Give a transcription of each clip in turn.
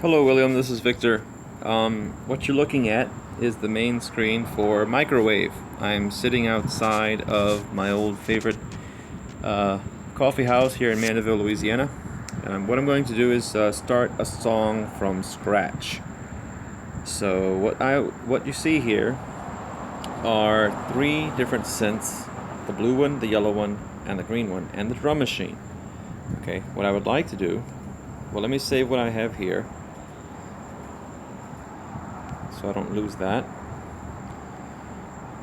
Hello William, this is Victor. What you're looking at is the main screen for Mikrowave. I'm sitting outside of my old favorite coffee house here in Mandeville, Louisiana. And what I'm going to do is start a song from scratch. So what you see here are three different synths: the blue one, the yellow one, and the green one, and the drum machine. Okay, what I would like to do, well, let me save what I have here so I don't lose that.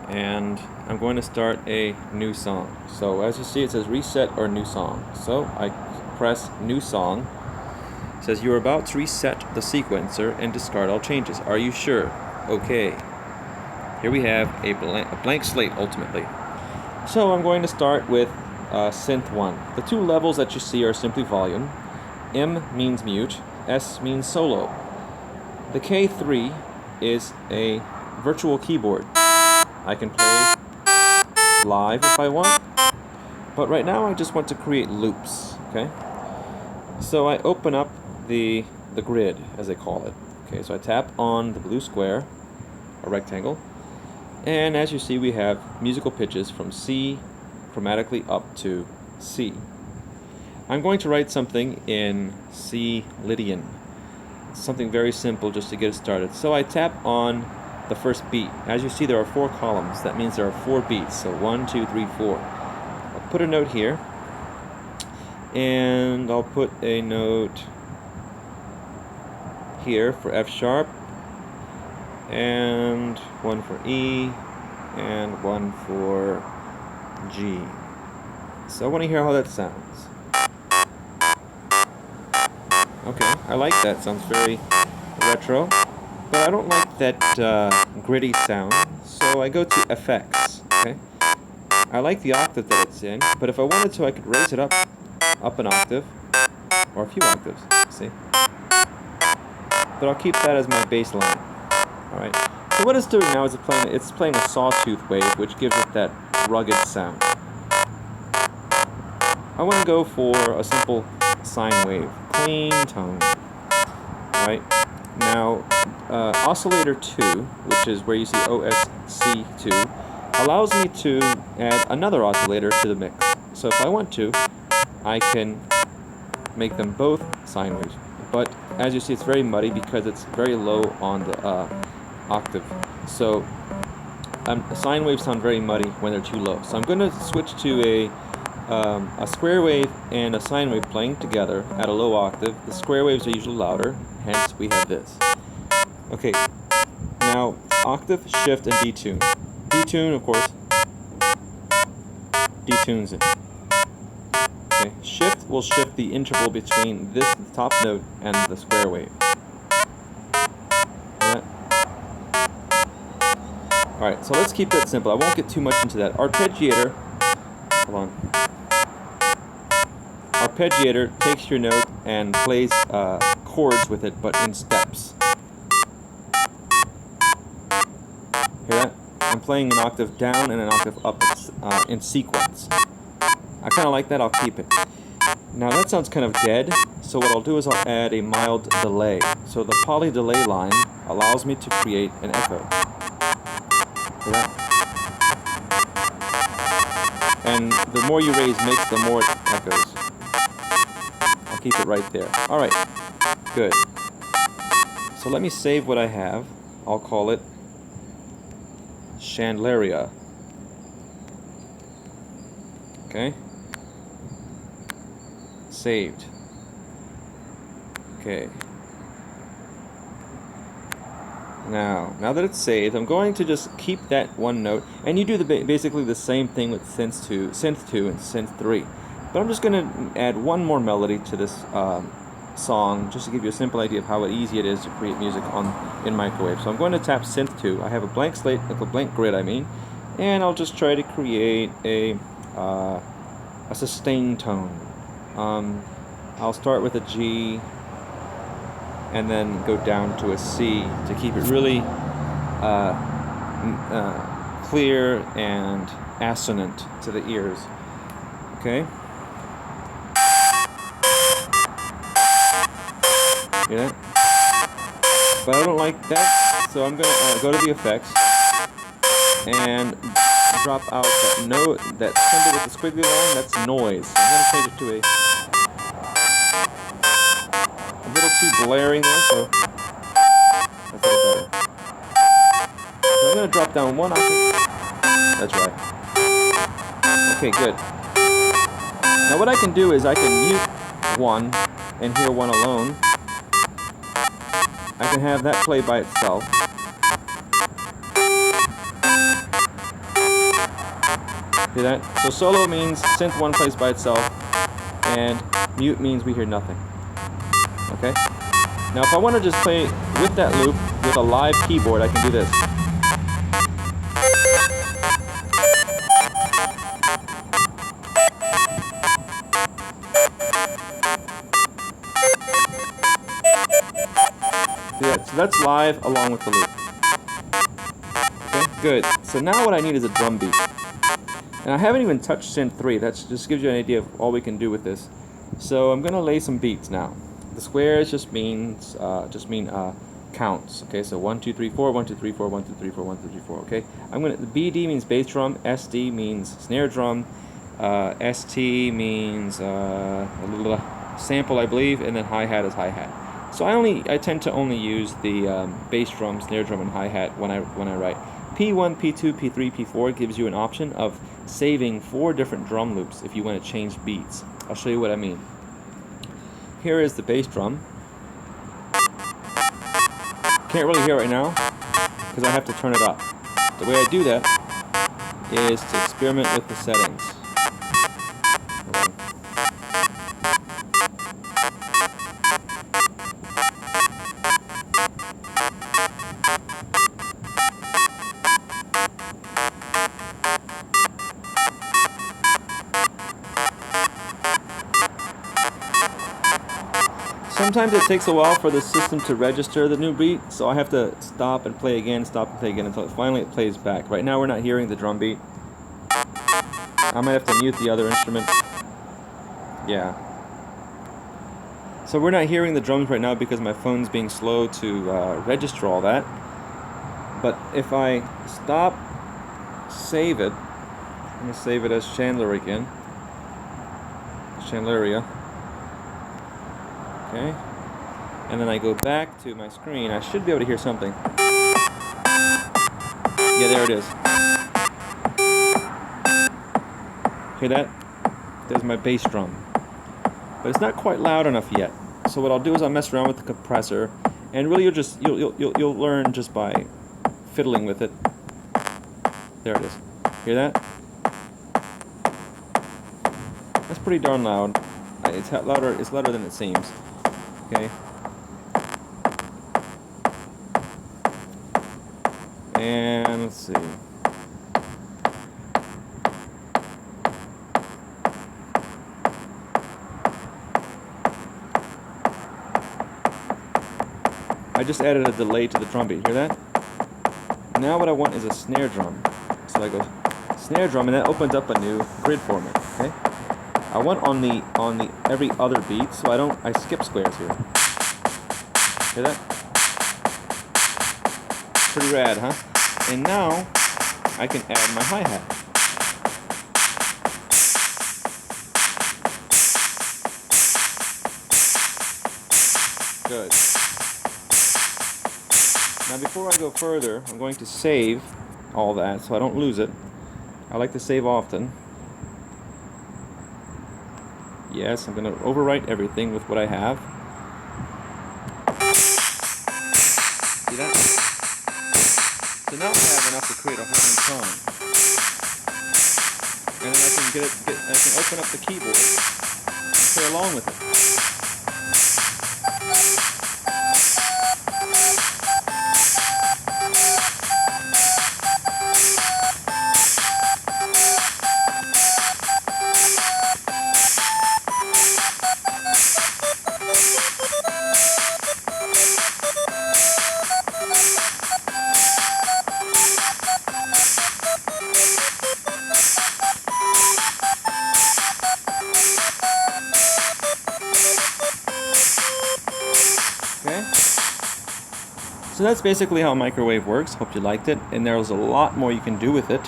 And I'm going to start a new song. So as you see, it says reset or new song. So I press new song. It says you're about to reset the sequencer and discard all changes. Are you sure? Okay. Here we have a blank slate ultimately. So I'm going to start with synth 1. The two levels that you see are simply volume. M means mute, S means solo. The K3 is a virtual keyboard. I can play live if I want, but right now I just want to create loops. Okay, so I open up the grid, as they call it. Okay, so I tap on the blue square, a rectangle, and as you see, we have musical pitches from C chromatically up to C. I'm going to write something in C Lydian. Something very simple just to get it started. So I tap on the first beat. As you see, there are 4 columns. That means there are 4 beats. So 1, 2, 3, 4. I'll put a note here, and I'll put a note here for F sharp, and one for E, and one for G. So I want to hear how that sounds. Okay, I like that. Sounds very retro, but I don't like that gritty sound, so I go to effects. Okay, I like the octave that it's in, but if I wanted to, I could raise it up an octave, or a few octaves. See, but I'll keep that as my bass line. All right. So what it's doing now is it's playing a sawtooth wave, which gives it that rugged sound. I want to go for a simple sine wave. Clean tone. Right now, oscillator 2, which is where you see OSC2, allows me to add another oscillator to the mix. So if I want to, I can make them both sine waves. But as you see, it's very muddy because it's very low on the octave. So sine waves sound very muddy when they're too low. So I'm going to switch to a square wave and a sine wave playing together at a low octave. The square waves are usually louder, hence we have this. Okay, now octave, shift, and detune. Detune, of course, detunes it. Okay, shift will shift the interval between this top note and the square wave. Alright, so let's keep that simple. I won't get too much into that. Arpeggiator, hold on. Arpeggiator takes your note and plays chords with it, but in steps. Hear that? I'm playing an octave down and an octave up in sequence. I kind of like that, I'll keep it. Now that sounds kind of dead, so what I'll do is I'll add a mild delay. So the poly delay line allows me to create an echo. Hear that? And the more you raise mix, the more it echoes. Keep it right there. Alright, good. So let me save what I have. I'll call it Chandleria. Okay? Saved. Okay. Now that it's saved, I'm going to just keep that one note, and you do basically the same thing with synth 2 and synth 3. But I'm just going to add one more melody to this song, just to give you a simple idea of how easy it is to create music in Mikrowave. So I'm going to tap synth 2. I have a blank slate, like a blank grid, and I'll just try to create a sustained tone. I'll start with a G, and then go down to a C to keep it really clear and assonant to the ears. Okay? Hear that? but I don't like that, so I'm gonna go to the effects and drop out that note, that symbol with the squiggly line. That's noise. So I'm gonna change it to a little too blaring there, so that's a little better. So I'm gonna drop down one octave. That's right. Okay, good. Now what I can do is I can mute one and hear one alone. I can have that play by itself. See that? So solo means synth 1 plays by itself, and mute means we hear nothing. Okay? Now if I want to just play with that loop with a live keyboard, I can do this. Yeah, so that's live along with the loop. Okay, good. So now what I need is a drum beat. And I haven't even touched synth 3. That just gives you an idea of all we can do with this. So I'm gonna lay some beats now. The squares just mean counts. Okay, so 1 2 3 4, 1 2 3 4, 1 2 3 4, 1 2 3 4. Okay, the BD means bass drum, SD means snare drum, ST means sample, I believe, and then hi-hat is hi-hat. So I tend to only use the bass drum, snare drum, and hi-hat when I write. P1, P2, P3, P4 gives you an option of saving 4 different drum loops if you want to change beats. I'll show you what I mean. Here is the bass drum. Can't really hear it right now because I have to turn it up. The way I do that is to experiment with the settings. Sometimes it takes a while for the system to register the new beat, so I have to stop and play again, until finally it plays back. Right now we're not hearing the drum beat. I might have to mute the other instruments. Yeah. So we're not hearing the drums right now because my phone's being slow to register all that. But if I stop, save it, I'm going to save it as Chandler again. Chandleria. Okay, and then I go back to my screen. I should be able to hear something. Yeah, there it is. Hear that? There's my bass drum. But it's not quite loud enough yet. So what I'll do is I'll mess around with the compressor, and really you'll learn just by fiddling with it. There it is. Hear that? That's pretty darn loud. It's louder than it seems. Okay. And let's see. I just added a delay to the drum beat. Hear that? Now what I want is a snare drum. So I go snare drum, and that opens up a new grid for me. Okay. I want on the every other beat, so I skip squares here. Hear that? Pretty rad, huh? And now I can add my hi-hat. Good. Now before I go further, I'm going to save all that so I don't lose it. I like to save often. Yes, I'm going to overwrite everything with what I have. See that? So now I have enough to create a whole new song. And then I can open up the keyboard and play along with it. So that's basically how Mikrowave works. Hope you liked it. And there's a lot more you can do with it.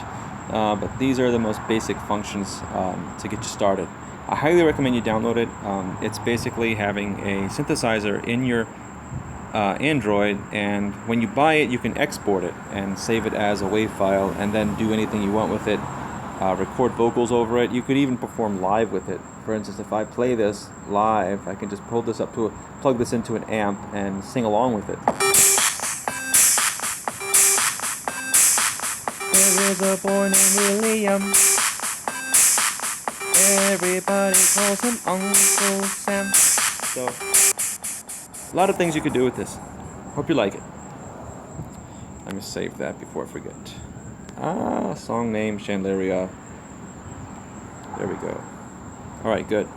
But these are the most basic functions to get you started. I highly recommend you download it. It's basically having a synthesizer in your Android, and when you buy it, you can export it and save it as a WAV file, and then do anything you want with it. Record vocals over it. You could even perform live with it. For instance, if I play this live, I can just plug this into an amp and sing along with it. There is a boy named William. Everybody calls him Uncle Sam. So, a lot of things you could do with this. Hope you like it. Let me save that before I forget. Song name, Chandleria. There we go. Alright, good.